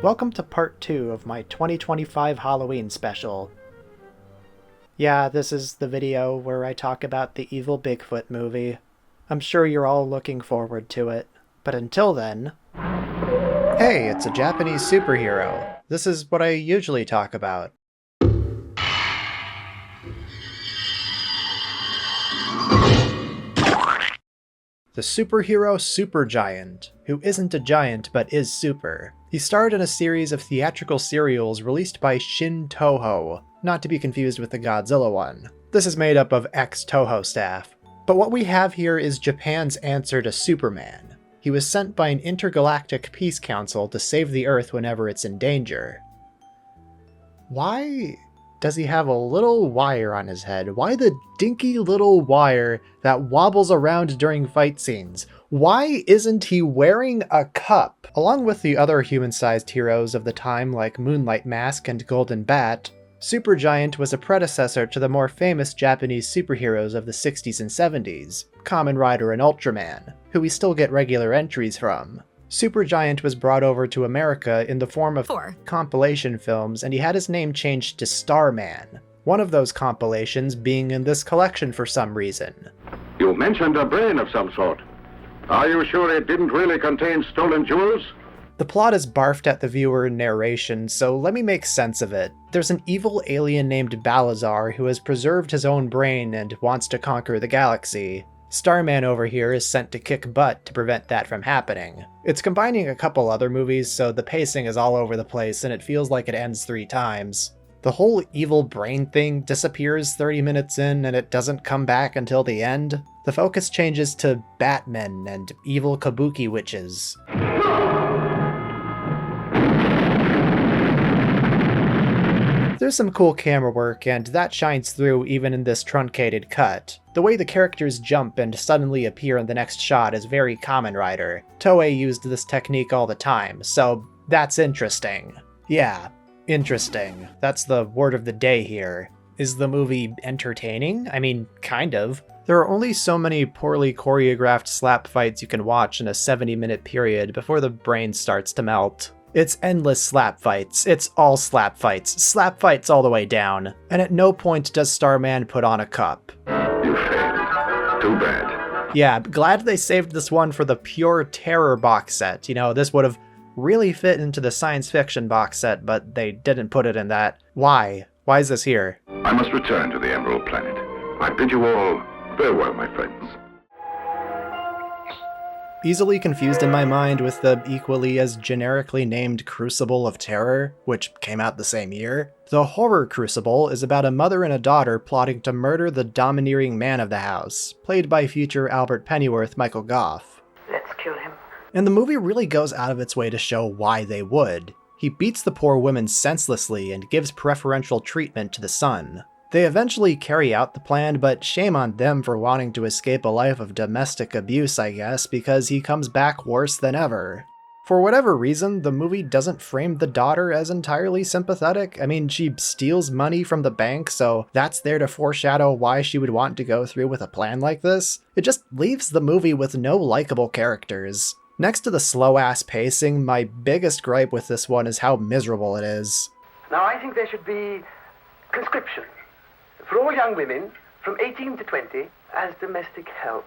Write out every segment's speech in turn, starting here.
Welcome to part 2 of my 2025 Halloween special. Yeah, this is the video where I talk about the evil Bigfoot movie. I'm sure you're all looking forward to it. But until then... Hey, it's a Japanese superhero. This is what I usually talk about. The superhero Supergiant, who isn't a giant but is super. He starred in a series of theatrical serials released by Shin Toho, not to be confused with the Godzilla one. This is made up of ex-Toho staff. But what we have here is Japan's answer to Superman. He was sent by an intergalactic peace council to save the Earth whenever it's in danger. Why does he have a little wire on his head? Why the dinky little wire that wobbles around during fight scenes? Why isn't he wearing a cup? Along with the other human-sized heroes of the time like Moonlight Mask and Golden Bat, Supergiant was a predecessor to the more famous Japanese superheroes of the 60s and 70s, Kamen Rider and Ultraman, who we still get regular entries from. Supergiant was brought over to America in the form of compilation films, and he had his name changed to Starman, one of those compilations being in this collection for some reason. You mentioned a brain of some sort. Are you sure it didn't really contain stolen jewels? The plot is barfed at the viewer in narration, so let me make sense of it. There's an evil alien named Balazar who has preserved his own brain and wants to conquer the galaxy. Starman over here is sent to kick butt to prevent that from happening. It's combining a couple other movies, so the pacing is all over the place and it feels like it ends 3 times. The whole evil brain thing disappears 30 minutes in and it doesn't come back until the end. The focus changes to Batmen and evil kabuki witches. There's some cool camera work, and that shines through even in this truncated cut. The way the characters jump and suddenly appear in the next shot is very Kamen Rider. Toei used this technique all the time, so that's interesting. Yeah, interesting. That's the word of the day here. Is the movie entertaining? I mean, kind of. There are only so many poorly choreographed slap fights you can watch in a 70-minute period before the brain starts to melt. It's endless slap fights. It's all slap fights all the way down. And at no point does Starman put on a cup. You failed. Too bad. Yeah, glad they saved this one for the pure terror box set. You know, this would have really fit into the science fiction box set, but they didn't put it in that. Why? Why is this here? I must return to the Emerald Planet. I bid you all farewell, my friends. Easily confused in my mind with the equally as generically named Crucible of Terror, which came out the same year. The Horror Crucible is about a mother and a daughter plotting to murder the domineering man of the house, played by future Albert Pennyworth Michael Goff. Let's kill him. And the movie really goes out of its way to show why they would. He beats the poor women senselessly and gives preferential treatment to the son. They eventually carry out the plan, but shame on them for wanting to escape a life of domestic abuse, I guess, because he comes back worse than ever. For whatever reason, the movie doesn't frame the daughter as entirely sympathetic. I mean, she steals money from the bank, so that's there to foreshadow why she would want to go through with a plan like this. It just leaves the movie with no likable characters. Next to the slow-ass pacing, my biggest gripe with this one is how miserable it is. Now, I think there should be conscription for all young women from 18 to 20 as domestic help.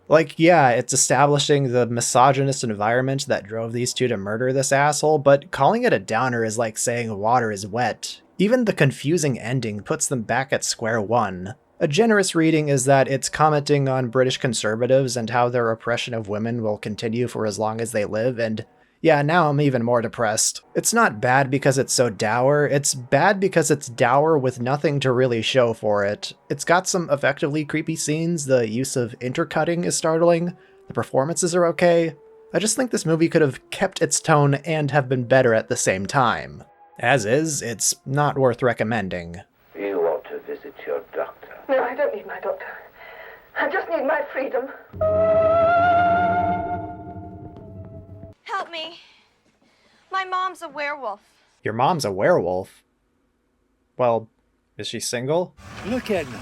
Like, yeah, it's establishing the misogynist environment that drove these two to murder this asshole, but calling it a downer is like saying water is wet. Even the confusing ending puts them back at square one. A generous reading is that it's commenting on British conservatives and how their oppression of women will continue for as long as they live, and yeah, now I'm even more depressed. It's not bad because it's so dour, it's bad because it's dour with nothing to really show for it. It's got some effectively creepy scenes, the use of intercutting is startling, the performances are okay. I just think this movie could have kept its tone and have been better at the same time. As is, it's not worth recommending. You ought to visit your doctor. No, I don't need my doctor. I just need my freedom. Help me. My mom's a werewolf. Your mom's a werewolf? Well, is she single? Look, Edna.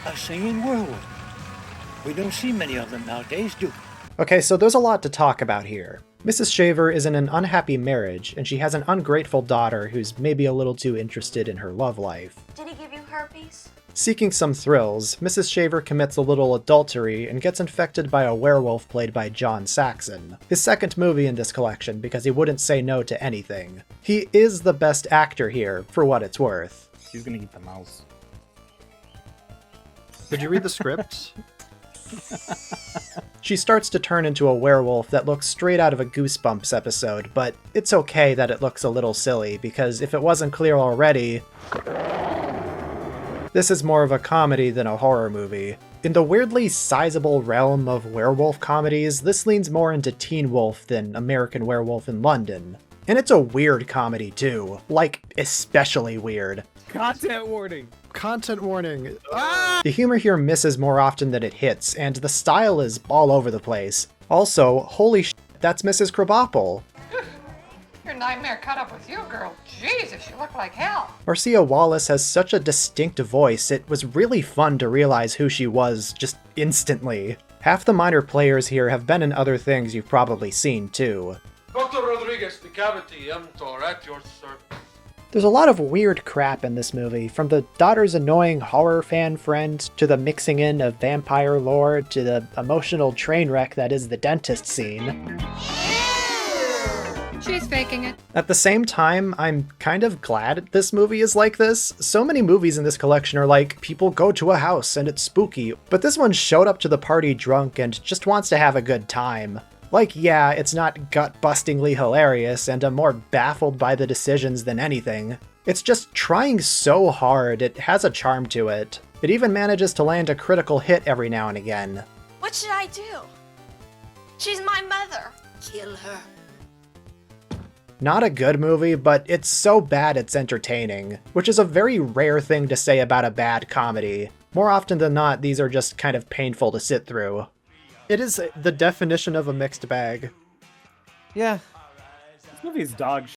A singing werewolf. We don't see many of them nowadays, do we? Okay, so there's a lot to talk about here. Mrs. Shaver is in an unhappy marriage, and she has an ungrateful daughter who's maybe a little too interested in her love life. Did he give you herpes? Seeking some thrills, Mrs. Shaver commits a little adultery and gets infected by a werewolf played by John Saxon, his second movie in this collection because he wouldn't say no to anything. He is the best actor here, for what it's worth. She's gonna eat the mouse. Did you read the script? She starts to turn into a werewolf that looks straight out of a Goosebumps episode, but it's okay that it looks a little silly, because if it wasn't clear already, this is more of a comedy than a horror movie. In the weirdly sizable realm of werewolf comedies, this leans more into Teen Wolf than American Werewolf in London. And it's a weird comedy too, like especially weird. Content warning! Content warning. Ah! The humor here misses more often than it hits, and the style is all over the place. Also, holy shit, that's Mrs. Krabappel. Your nightmare caught up with you, girl. Jesus, you look like hell. Marcia Wallace has such a distinct voice, it was really fun to realize who she was just instantly. Half the minor players here have been in other things you've probably seen too. Dr. Rodriguez, the cavity, mTOR, at your service. There's a lot of weird crap in this movie, from the daughter's annoying horror fan friend, to the mixing in of vampire lore, to the emotional train wreck that is the dentist scene. She's faking it. At the same time, I'm kind of glad this movie is like this. So many movies in this collection are like, people go to a house and it's spooky, but this one showed up to the party drunk and just wants to have a good time. Like, yeah, it's not gut-bustingly hilarious, and I'm more baffled by the decisions than anything. It's just trying so hard, it has a charm to it. It even manages to land a critical hit every now and again. What should I do? She's my mother. Kill her. Not a good movie, but it's so bad it's entertaining, which is a very rare thing to say about a bad comedy. More often than not, these are just kind of painful to sit through. It is the definition of a mixed bag. Yeah. This movie is dog shit.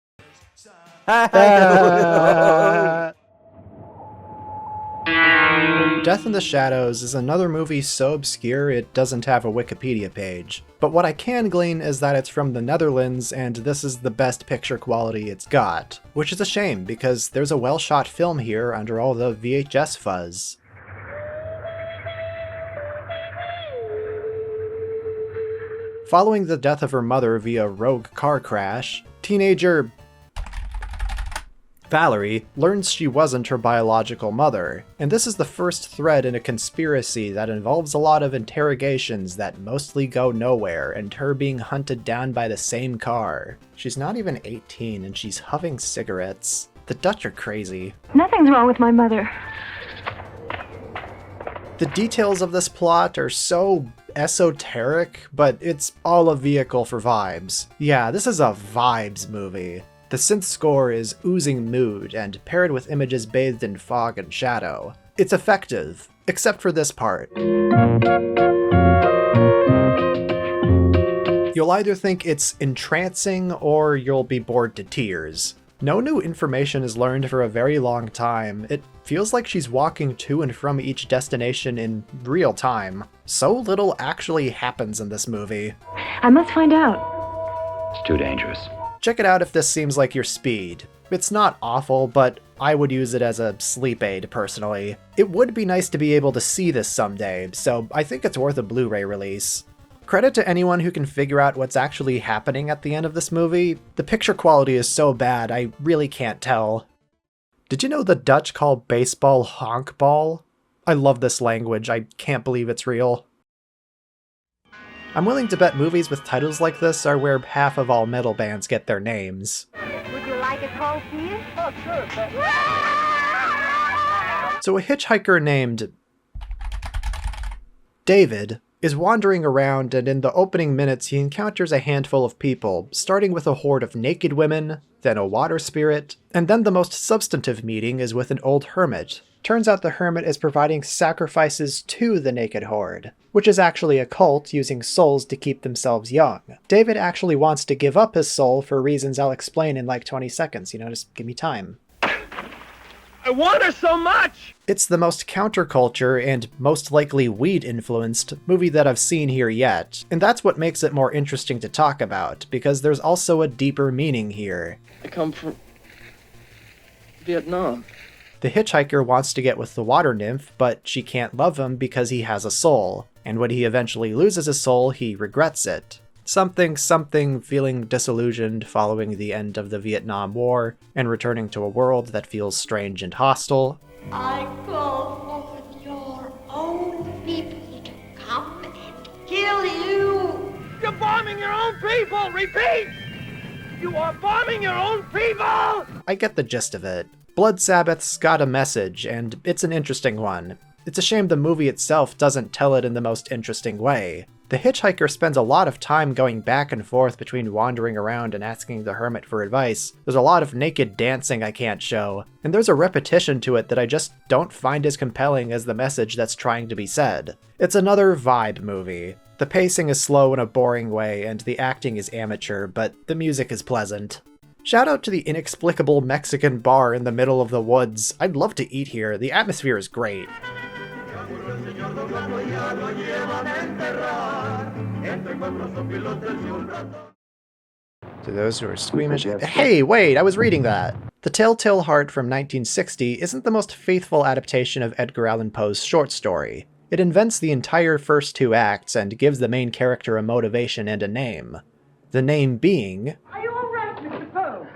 Death in the Shadows is another movie so obscure it doesn't have a Wikipedia page. But what I can glean is that it's from the Netherlands and this is the best picture quality it's got. Which is a shame because there's a well-shot film here under all the VHS fuzz. Following the death of her mother via rogue car crash, teenager Valerie learns she wasn't her biological mother, and this is the first thread in a conspiracy that involves a lot of interrogations that mostly go nowhere and her being hunted down by the same car. She's not even 18 and she's huffing cigarettes. The Dutch are crazy. Nothing's wrong with my mother. The details of this plot are so esoteric, but it's all a vehicle for vibes. Yeah, this is a vibes movie. The synth score is oozing mood and paired with images bathed in fog and shadow. It's effective, except for this part. You'll either think it's entrancing or you'll be bored to tears. No new information is learned for a very long time. It feels like she's walking to and from each destination in real time. So little actually happens in this movie. I must find out. It's too dangerous. Check it out if this seems like your speed. It's not awful, but I would use it as a sleep aid personally. It would be nice to be able to see this someday, so I think it's worth a Blu-ray release. Credit to anyone who can figure out what's actually happening at the end of this movie. The picture quality is so bad, I really can't tell. Did you know the Dutch call baseball honkbal? I love this language, I can't believe it's real. I'm willing to bet movies with titles like this are where half of all metal bands get their names. Would you like a cold beer? Oh, sure. So a hitchhiker named David is wandering around, and in the opening minutes he encounters a handful of people, starting with a horde of naked women, then a water spirit, and then the most substantive meeting is with an old hermit. Turns out the hermit is providing sacrifices to the naked horde, which is actually a cult using souls to keep themselves young. David actually wants to give up his soul for reasons I'll explain in like 20 seconds, just give me time. I want her so much! It's the most counterculture and most likely weed-influenced movie that I've seen here yet, and that's what makes it more interesting to talk about, because there's also a deeper meaning here. I come from Vietnam. The hitchhiker wants to get with the water nymph, but she can't love him because he has a soul, and when he eventually loses his soul, he regrets it. Something feeling disillusioned following the end of the Vietnam War, and returning to a world that feels strange and hostile. I call for your own people to come and kill you. You're bombing your own people! Repeat! You are bombing your own people! I get the gist of it. Blood Sabbath's got a message, and it's an interesting one. It's a shame the movie itself doesn't tell it in the most interesting way. The hitchhiker spends a lot of time going back and forth between wandering around and asking the hermit for advice. There's a lot of naked dancing I can't show, and there's a repetition to it that I just don't find as compelling as the message that's trying to be said. It's another vibe movie. The pacing is slow in a boring way, and the acting is amateur, but the music is pleasant. Shout out to the inexplicable Mexican bar in the middle of the woods. I'd love to eat here. The atmosphere is great. To those who are squeamish... Hey, wait, I was reading that! The Telltale Heart from 1960 isn't the most faithful adaptation of Edgar Allan Poe's short story. It invents the entire first 2 acts and gives the main character a motivation and a name. The name being... Are you all right, Mr. Poe?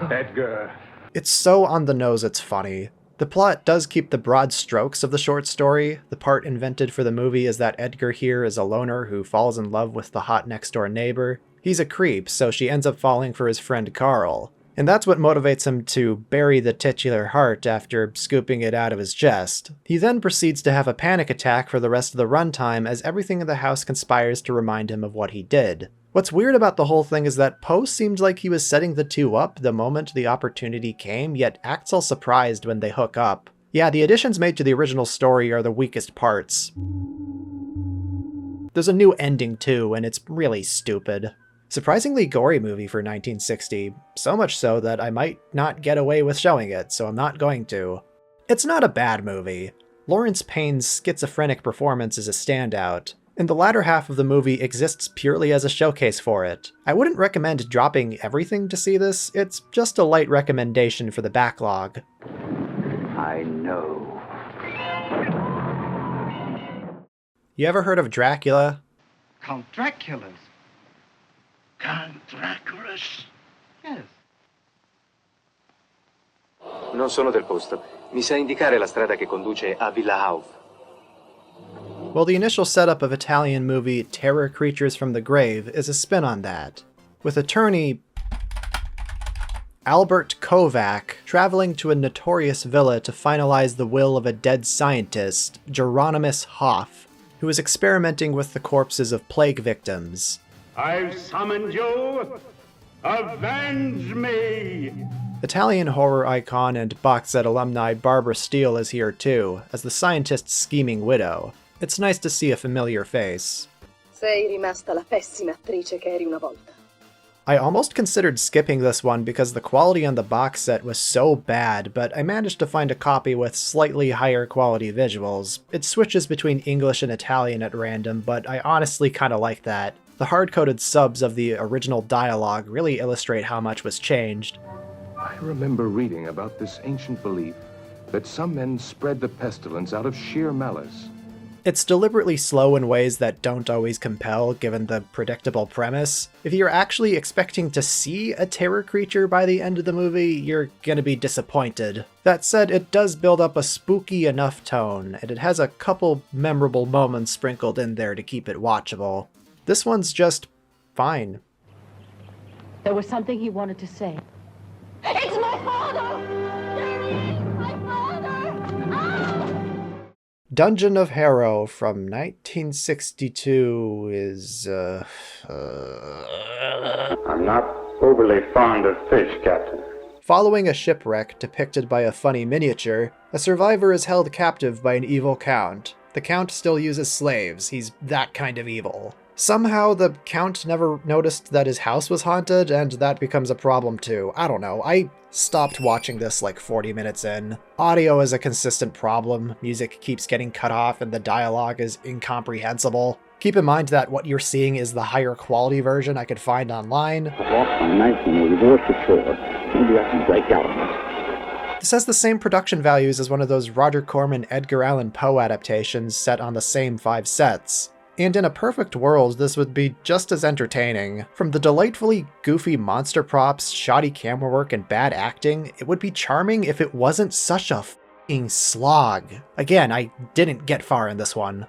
Edgar. It's so on the nose it's funny. The plot does keep the broad strokes of the short story. The part invented for the movie is that Edgar here is a loner who falls in love with the hot next-door neighbor. He's a creep, so she ends up falling for his friend Carl. And that's what motivates him to bury the titular heart after scooping it out of his chest. He then proceeds to have a panic attack for the rest of the runtime as everything in the house conspires to remind him of what he did. What's weird about the whole thing is that Poe seemed like he was setting the two up the moment the opportunity came, yet acts all surprised when they hook up. Yeah, the additions made to the original story are the weakest parts. There's a new ending too, and it's really stupid. Surprisingly gory movie for 1960, so much so that I might not get away with showing it, so I'm not going to. It's not a bad movie. Lawrence Payne's schizophrenic performance is a standout, and the latter half of the movie exists purely as a showcase for it. I wouldn't recommend dropping everything to see this, it's just a light recommendation for the backlog. I know. You ever heard of Dracula? Count Dracula's. Count Dracula's? Yes. Non sono del posto. Mi sa indicare la strada che conduce a Villa Hauff? Well, the initial setup of Italian movie Terror Creatures from the Grave is a spin on that, with attorney Albert Kovac traveling to a notorious villa to finalize the will of a dead scientist, Geronimus Hoff, who is experimenting with the corpses of plague victims. I've summoned you. Avenge me! Italian horror icon and box set alumni Barbara Steele is here too, as the scientist's scheming widow. It's nice to see a familiar face. Sei rimasta la pessima attrice che eri una volta. I almost considered skipping this one because the quality on the box set was so bad, but I managed to find a copy with slightly higher quality visuals. It switches between English and Italian at random, but I honestly kinda like that. The hard-coded subs of the original dialogue really illustrate how much was changed. I remember reading about this ancient belief that some men spread the pestilence out of sheer malice. It's deliberately slow in ways that don't always compel, given the predictable premise. If you're actually expecting to see a terror creature by the end of the movie, you're gonna be disappointed. That said, it does build up a spooky enough tone, and it has a couple memorable moments sprinkled in there to keep it watchable. This one's just fine. There was something he wanted to say. It's my father! Jerry! My father! Ah! Dungeon of Harrow from 1962 is, I'm not overly fond of fish, Captain. Following a shipwreck depicted by a funny miniature, a survivor is held captive by an evil count. The count still uses slaves, he's that kind of evil. Somehow the count never noticed that his house was haunted, and that becomes a problem too. I don't know, I Stopped watching this like 40 minutes in. Audio is a consistent problem, music keeps getting cut off, and the dialogue is incomprehensible. Keep in mind that what you're seeing is the higher quality version I could find online. This has the same production values as one of those Roger Corman Edgar Allan Poe adaptations set on the same 5 sets. And in a perfect world, this would be just as entertaining. From the delightfully goofy monster props, shoddy camera work, and bad acting, it would be charming if it wasn't such a f***ing slog. Again, I didn't get far in this one.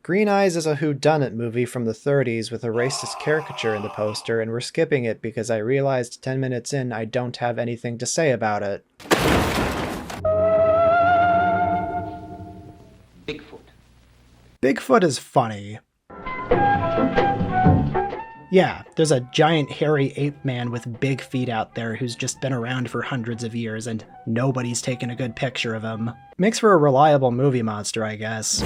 Green Eyes is a whodunit movie from the 30s with a racist caricature in the poster, and we're skipping it because I realized 10 minutes in I don't have anything to say about it. Bigfoot is funny. Yeah, there's a giant hairy ape man with big feet out there who's just been around for hundreds of years and nobody's taken a good picture of him. Makes for a reliable movie monster, I guess.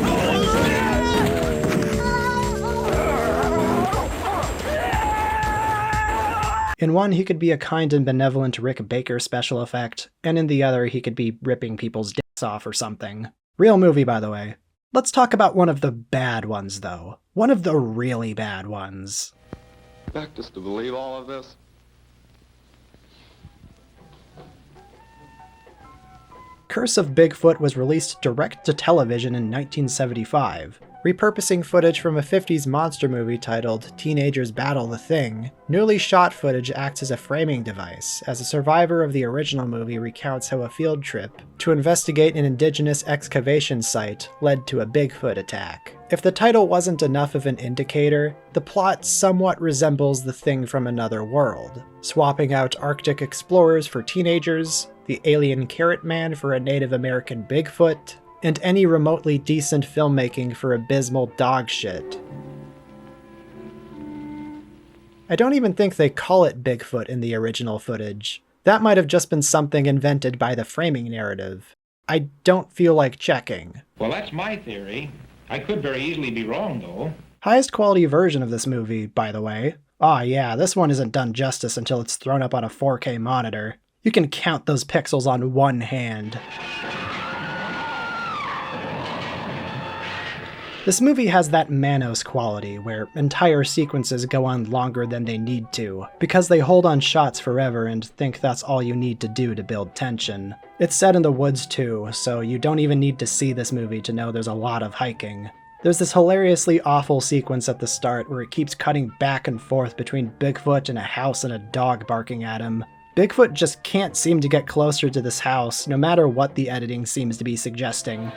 In one, he could be a kind and benevolent Rick Baker special effect, and in the other, he could be ripping people's dicks off or something. Real movie, by the way. Let's talk about one of the bad ones, though. One of the really bad ones. Expect us to believe all of this? Curse of Bigfoot was released direct to television in 1975. Repurposing footage from a 50s monster movie titled Teenagers Battle the Thing, newly shot footage acts as a framing device, as a survivor of the original movie recounts how a field trip to investigate an indigenous excavation site led to a Bigfoot attack. If the title wasn't enough of an indicator, the plot somewhat resembles The Thing from Another World, swapping out Arctic explorers for teenagers, the alien Carrot Man for a Native American Bigfoot, and any remotely decent filmmaking for abysmal dog shit. I don't even think they call it Bigfoot in the original footage. That might have just been something invented by the framing narrative. I don't feel like checking. Well, that's my theory. I could very easily be wrong, though. Highest quality version of this movie, by the way. Ah yeah, this one isn't done justice until it's thrown up on a 4K monitor. You can count those pixels on one hand. This movie has that Manos quality, where entire sequences go on longer than they need to, because they hold on shots forever and think that's all you need to do to build tension. It's set in the woods too, so you don't even need to see this movie to know there's a lot of hiking. There's this hilariously awful sequence at the start where it keeps cutting back and forth between Bigfoot and a house and a dog barking at him. Bigfoot just can't seem to get closer to this house, no matter what the editing seems to be suggesting.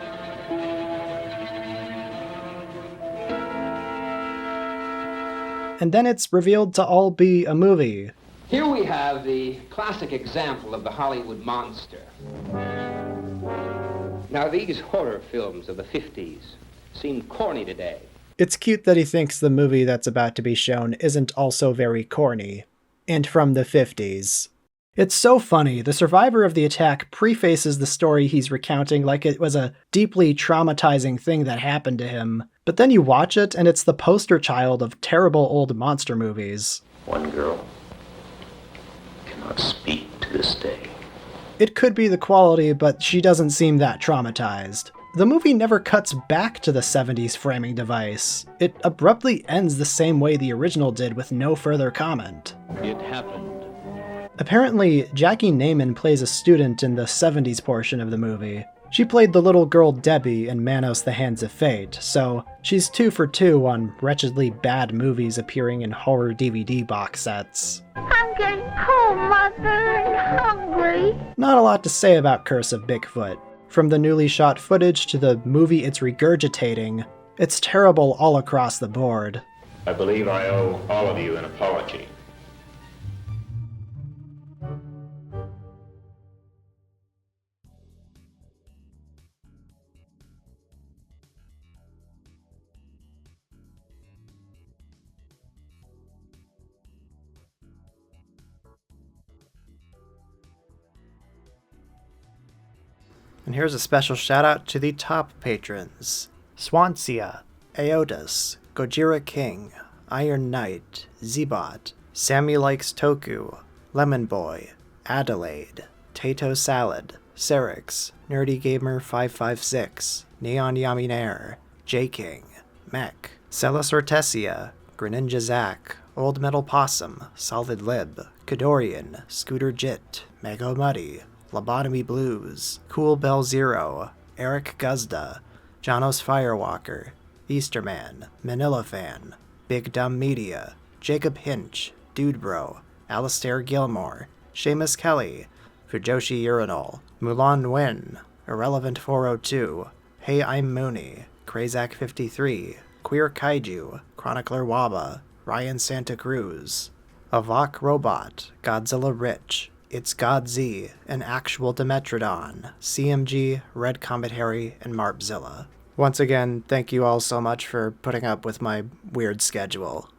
And then it's revealed to all be a movie. Here we have the classic example of the Hollywood monster. Now, these horror films of the 50s seem corny today. It's cute that he thinks the movie that's about to be shown isn't also very corny. And from the 50s. It's so funny, the survivor of the attack prefaces the story he's recounting like it was a deeply traumatizing thing that happened to him, but then you watch it and it's the poster child of terrible old monster movies. One girl cannot speak to this day. It could be the quality, but she doesn't seem that traumatized. The movie never cuts back to the 70s framing device. It abruptly ends the same way the original did with no further comment. It happened. Apparently, Jackie Naiman plays a student in the 70s portion of the movie. She played the little girl Debbie in Manos the Hands of Fate, so she's 2 for 2 on wretchedly bad movies appearing in horror DVD box sets. I'm getting home, Mother. I'm hungry. Not a lot to say about Curse of Bigfoot. From the newly shot footage to the movie it's regurgitating, it's terrible all across the board. I believe I owe all of you an apology. And here's a special shout out to the top patrons: Swansea, Aotus, Gojira King, Iron Knight, Zebot, Sammy Likes Toku, Lemon Boy, Adelaide, Tato Salad, Serix, Nerdy Gamer 556, Neon Yaminair, J-King, Mech, Celis Ortesia, Greninja Zack, Old Metal Possum, Solid Lib, Kadorian, Scooter Jit, Mego Muddy, Lobotomy Blues, Cool Bell Zero, Eric Guzda, Janos Firewalker, Easterman, Manila Fan, Big Dumb Media, Jacob Hinch, Dude Bro, Alistair Gilmore, Seamus Kelly, Fujoshi Urinal, Mulan Nguyen, Irrelevant 402, Hey I'm Mooney, Krazak 53, Queer Kaiju, Chronicler Waba, Ryan Santa Cruz, Avok Robot, Godzilla Rich, It's God Z, An Actual Dimetrodon, CMG, Red Comet Harry, and Marpzilla. Once again, thank you all so much for putting up with my weird schedule.